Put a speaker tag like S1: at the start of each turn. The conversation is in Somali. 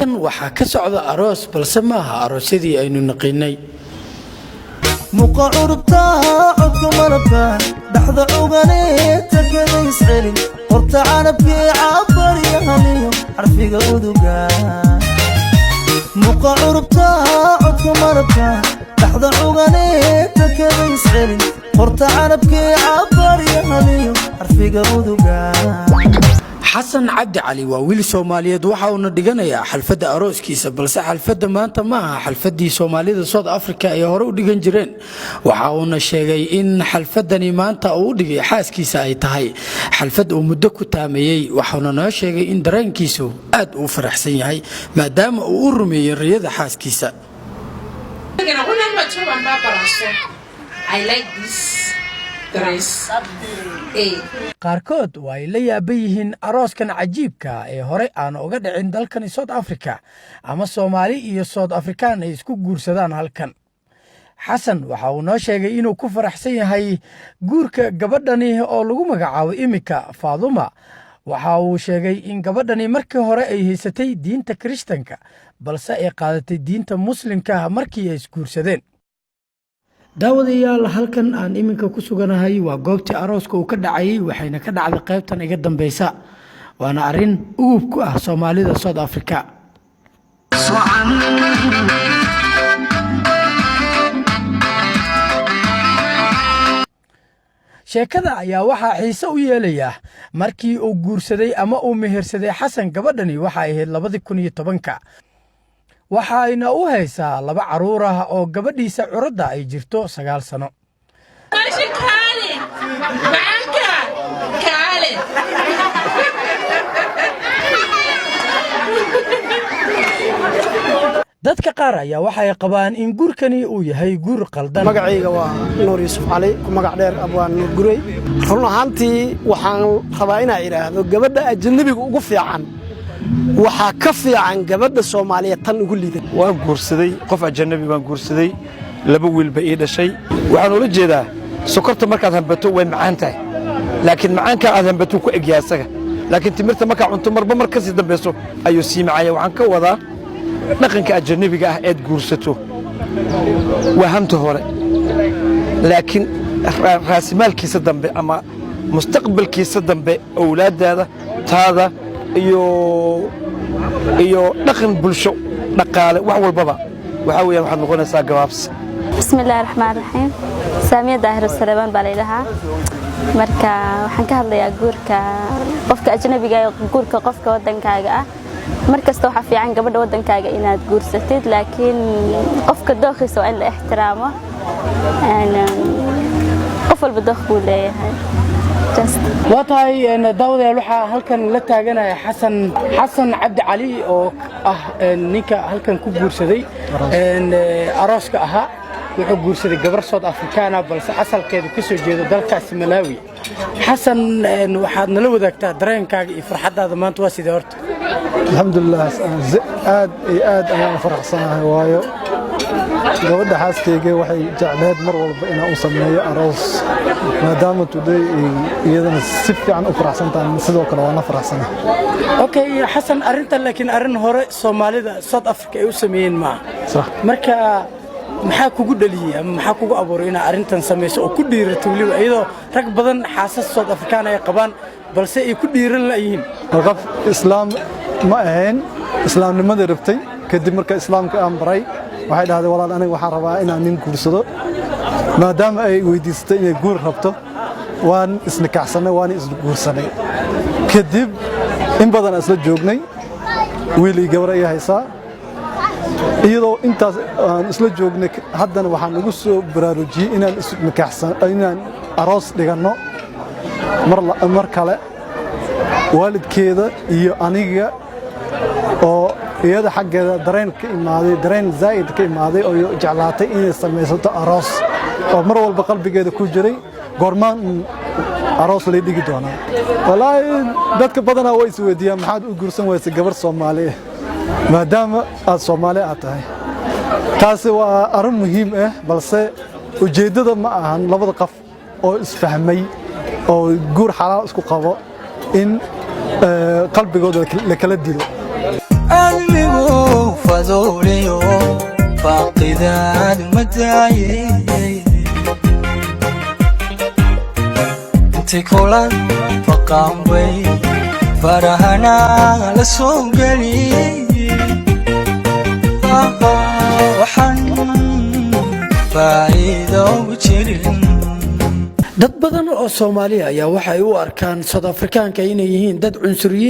S1: halkan waxaa ka socda aroos balse maaha aroosyadii aynu naqinay
S2: muqa urta codka malabka dhaxda uganeeta kadays celin horta canabkii cabariyahaniyo xarfiga uduga muqa urta codka malabka dhaxda uganeeta kadays celin horta canabkii cabariyahaniyo xarfiga uduga
S1: حسن عبد علي وويل سوماليد وحاونا ديغانيا حلفدا أروسكيسا بلس حلفدا مانتا معها حلفدي سوماليد صوت أفريكا اي هورو ديغان جيرين وحاونا شيغي إن حلفداني مانتا او ديغي حاسكيسا اي تاهي حلفد او مدكو تاميي وحاونا نو شيغي إن درانكيسو آد او فرحسن يهي مادام او رمي الرياضة حاسكيسا
S3: I like this dress.
S1: qaarkood way la yaaban yihiin arooskan cajiibka ee hore aan uga dhicin dalkan South Africa ama Soomaali iyo South African ay isku guursadaan halkan Xasan waxa uu noo sheegay inuu ku faraxsan yahay guurka gabadhani oo lagu magacaabo imika Faaduma waxa uu sheegay in gabadhani markii hore ay haysatay diinta Kirishtanka balse ay qaadatay diinta Muslimka markii ay isguursadeen daawadayaal halkan aan iminka ku suganahay waa goobtii arooska uu ka dhacay waxayna ka dhacday qaybtan iga dambaysa waana arin uub ku ah Soomaalida South Africa sheekada ayaa waxa xiiso u yeelaya markii uu guursaday ama uu mehersaday Xasan gabadhani waxa ay ahayd 2010 waxayna u haysaa 2 caruur ah oo gabadhiisa curadda ay jirto 9 sano dadka qaar ayaa waxay qabaan in guurkani uu yahay guur qaldan
S4: magacayga waa Nuur Yuusuf Cali ku magac dheer abwaan Nuur Guray run ahaantii waxaan rabaa inaan iraahdo gabadha ajnabiga ugu fiican waxa ka fiican gabadha Soomaaliyeed tan ugu liidan
S5: waan guursaday qof ajnabi baan guursaday 2 wiil ba ii dhashay waxaan ula jeedaa sokorta markaad hanbato way macaan tahay laakiin macaanka aad hanbato ku egyaa asaga laakiin timirta marka cunto marba mar ka sii dambayso ayuu sii macaya waxaan ka wadaa dhaqanka ajnabiga ah ee guursato waa hamta hore laakiin raasimaalkiisa dambe ama mustaqbalkiisa dambe awlaadaada taada iyo dhaqan bulsho dhaqaale wax walbaba waxa weeyaan waxaad noqonaysaa gabaabs
S6: bismillaahir rahmaanir rahiim saamiya daahir salaam balaylaha marka waxaan ka hadlayaa guurka qofka ajnabiga ah guurka qofka wadankaaga ah markasta waxa fiican gabadha wadankaaga inaad guursatid laakiin qofka dooqiisa waa in la ixtiraamo qof walba dooq buu leeyahay
S1: وطاي داود يلوحا هلكن لا تاغنايا حسن عبد علي oo ah ninka halkan ku guursaday arooska aha wuxuu guursaday gabar South African balse asalkeedu ka soo jeedo dalkaas Malawi Xasan waxaad nala wadaagtaa dareenkaaga iyo farxadaada maanta waa sidee horta
S7: alxamdulillah aad ayaan faraxsanahay waayo gabadha xaaskeyga waxay jecleed mar walba inaan u sameeyo aroos maadaama today iyadana si fiican u faraxsantahay sidoo kale waan faraxsanahay
S1: okay Xasan arinta laakiin arin hore Soomaalida South Africa ay u sameeyeen ma
S7: sax
S1: marka maxaa kugu dhaliyay ama maxaa kugu abuuray inaad arintan sameyso oo ku dhiirato waliba iyadoo rag badan xaasas South African ay qabaan balse ay ku dhiiran laayihiin
S7: qof islaam ma ahayn islaamnimada rabtay kadib marka islaamka aan baray waxay dhahdeen walaal aniga waxaan rabaa inaan nin guursado maadaama ay weydiistay inay guur rabto waan isnikaxsanay waan isguursanay kadib in badan isla joognay wiil iyo gabar ay haysaa iyadoo intaas aan isla joognay haddana waxaan ugu soo baraarujiyay inaan isnikaxsan inaan aroos dhigano mar kale waalidkeeda iyo aniga oo iyada xaggeeda dareen zaid ka imaaday oo jeclaatay inay samaysato aroos oo mar walba qalbigeeda ku jiray goormaan aroos la dhigi doonaa wallaahi dadka badanaa way is weydiiyaan maxaad u guursan weysay gabar Soomaali maadaama aad Soomaali tahay taasi waa arrin muhiim ah balse ujeedada ma ahan labada qof oo isfahmay oo guur xalaal isku qabo in qalbigooda la kala dilo
S2: fadooliyo faaqidaad madaaye intii kulan faqaan way farahana la soo geliyey waxaan faa'iido jirin.
S1: dad badan oo Soomaali ayaa waxay u arkaan South Africaanka inay yihiin dad cunsuriyiin